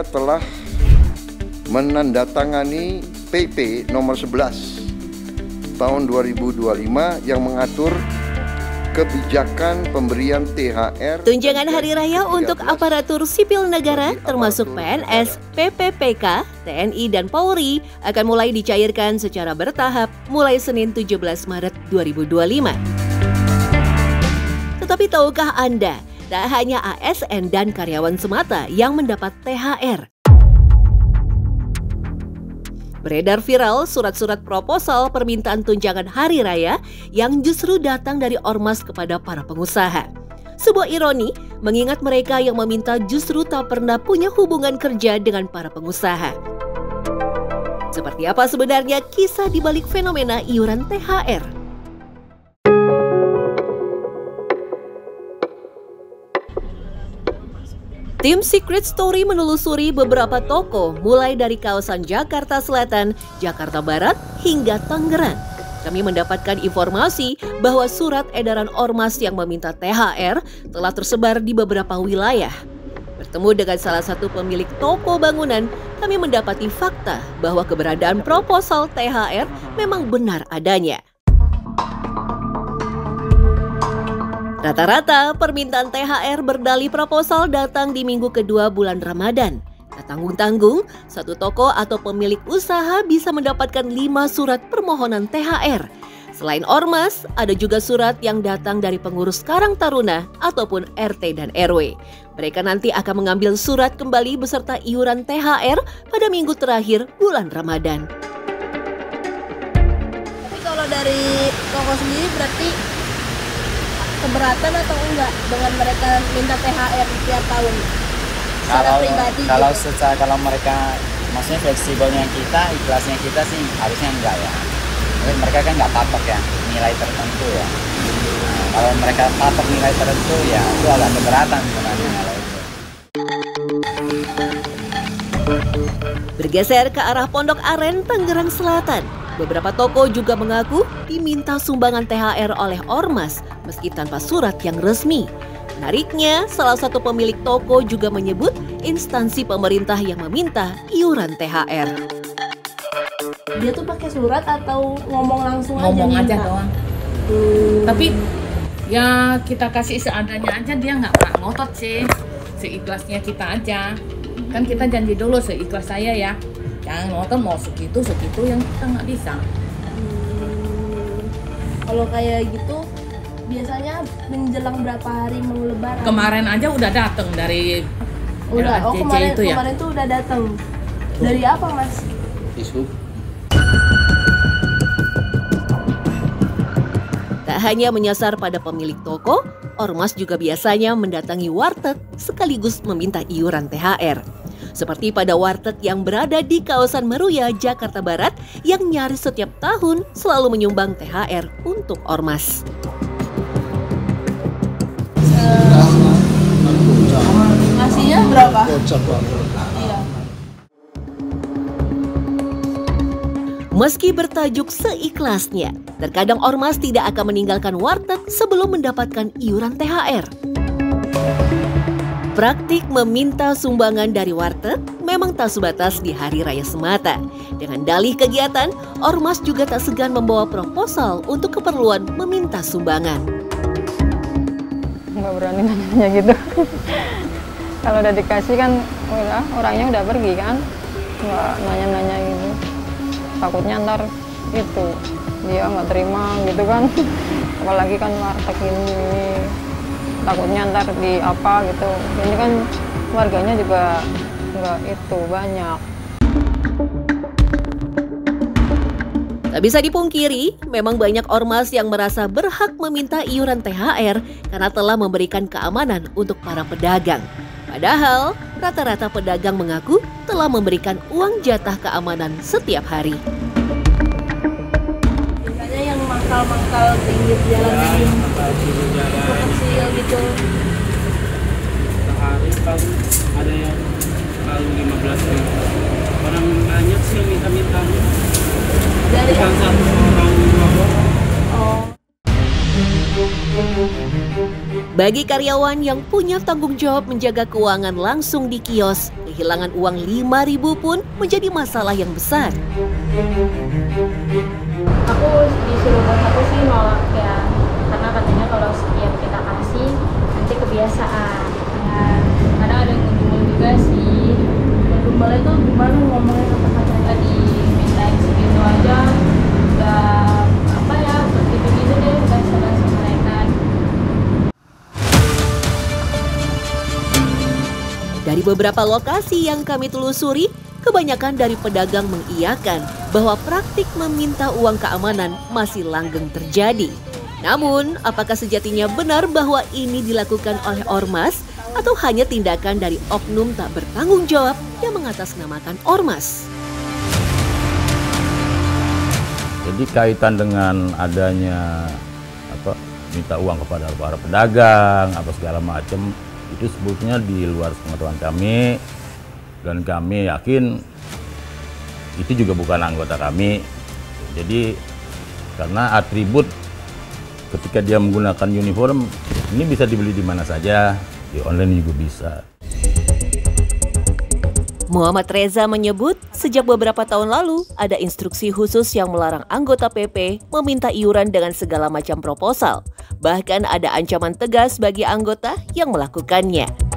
telah menandatangani PP nomor 11 tahun 2025 yang mengatur kebijakan pemberian THR tunjangan hari raya untuk aparatur sipil negara termasuk PNS, PPPK, TNI dan Polri akan mulai dicairkan secara bertahap mulai Senin 17 Maret 2025. Tetapi tahukah Anda, tak hanya ASN dan karyawan semata yang mendapat THR. Beredar viral surat-surat proposal permintaan tunjangan hari raya yang justru datang dari ormas kepada para pengusaha. Sebuah ironi mengingat mereka yang meminta justru tak pernah punya hubungan kerja dengan para pengusaha. Seperti apa sebenarnya kisah di balik fenomena iuran THR? Tim Secret Story menelusuri beberapa toko mulai dari kawasan Jakarta Selatan, Jakarta Barat, hingga Tangerang. Kami mendapatkan informasi bahwa surat edaran ormas yang meminta THR telah tersebar di beberapa wilayah. Bertemu dengan salah satu pemilik toko bangunan, kami mendapati fakta bahwa keberadaan proposal THR memang benar adanya. Rata-rata permintaan THR berdalih proposal datang di minggu kedua bulan Ramadan. Tak tanggung-tanggung, satu toko atau pemilik usaha bisa mendapatkan 5 surat permohonan THR. Selain ormas, ada juga surat yang datang dari pengurus Karang Taruna ataupun RT dan RW. Mereka nanti akan mengambil surat kembali beserta iuran THR pada minggu terakhir bulan Ramadan. Tapi kalau dari toko sendiri berarti keberatan atau enggak dengan mereka minta THR tiap tahun? Kalau mereka maksudnya fleksibelnya kita, ikhlasnya kita sih harusnya enggak ya. Mungkin mereka kan nggak patok ya nilai tertentu ya. Kalau mereka patok nilai tertentu ya itu agak keberatan sebenarnya kalau itu. Bergeser ke arah Pondok Aren, Tangerang Selatan. Beberapa toko juga mengaku diminta sumbangan THR oleh ormas meski tanpa surat yang resmi. Menariknya, salah satu pemilik toko juga menyebut instansi pemerintah yang meminta iuran THR. Dia tuh pakai surat atau ngomong langsung ngomong aja doang. Tapi ya kita kasih seadanya aja, dia nggak ngotot sih, seikhlasnya kita aja. Kan kita janji dulu seikhlas saya ya. Jangan ngotot mau segitu yang kita nggak bisa. Kalau kayak gitu biasanya menjelang berapa hari mau lebaran? Kemarin aja udah dateng dari kemarin itu ya. Kemarin tuh udah dateng. Dari apa Mas? Isu. Tak hanya menyasar pada pemilik toko, ormas juga biasanya mendatangi warteg sekaligus meminta iuran THR. Seperti pada warteg yang berada di kawasan Meruya, Jakarta Barat yang nyaris setiap tahun selalu menyumbang THR untuk ormas. Ngasihnya berapa? Iya. Meski bertajuk seikhlasnya, terkadang ormas tidak akan meninggalkan warteg sebelum mendapatkan iuran THR. Praktik meminta sumbangan dari warteg memang tak sebatas di hari raya semata. Dengan dalih kegiatan, ormas juga tak segan membawa proposal untuk keperluan meminta sumbangan. Nggak berani nanya gitu. Kalau udah dikasih kan udah orangnya udah pergi kan, nggak nanya-nanya gitu. Takutnya ntar itu dia nggak terima gitu kan. Apalagi kan warteg ini. Takutnya ntar di apa gitu. Ini kan warganya juga nggak itu banyak. Tak bisa dipungkiri, memang banyak ormas yang merasa berhak meminta iuran THR karena telah memberikan keamanan untuk para pedagang. Padahal, rata-rata pedagang mengaku telah memberikan uang jatah keamanan setiap hari. Biasanya yang mangkal-mangkal pinggir jalan kecil gitu. Sehari paling ada yang paling 15.000. Orang banyak sih minta-mintanya. Dari bukan satu orang, dua orang. Oh. Bagi karyawan yang punya tanggung jawab menjaga keuangan langsung di kios, kehilangan uang 5.000 pun menjadi masalah yang besar. Aku disuruh bos aku sih nolak ya, karena katanya kalau setiap kita kasih nanti kebiasaan. Karena ada yang ngedumel juga sih. Ngedumel itu gimana ngomongnya kata-kata nggak dimintain segitu aja, udah apa ya, begitu-gitu deh, bahasa-bahasa mereka. Dari beberapa lokasi yang kami telusuri, kebanyakan dari pedagang mengiyakan bahwa praktik meminta uang keamanan masih langgeng terjadi. Namun, apakah sejatinya benar bahwa ini dilakukan oleh ormas atau hanya tindakan dari oknum tak bertanggung jawab yang mengatasnamakan ormas? Jadi kaitan dengan adanya minta uang kepada para pedagang apa segala macam, itu sebetulnya di luar pengetahuan kami, dan kami yakin itu juga bukan anggota kami. Jadi karena atribut ketika dia menggunakan uniform ini bisa dibeli di mana saja, di online juga bisa. Muhammad Reza menyebut sejak beberapa tahun lalu ada instruksi khusus yang melarang anggota PP meminta iuran dengan segala macam proposal. Bahkan ada ancaman tegas bagi anggota yang melakukannya.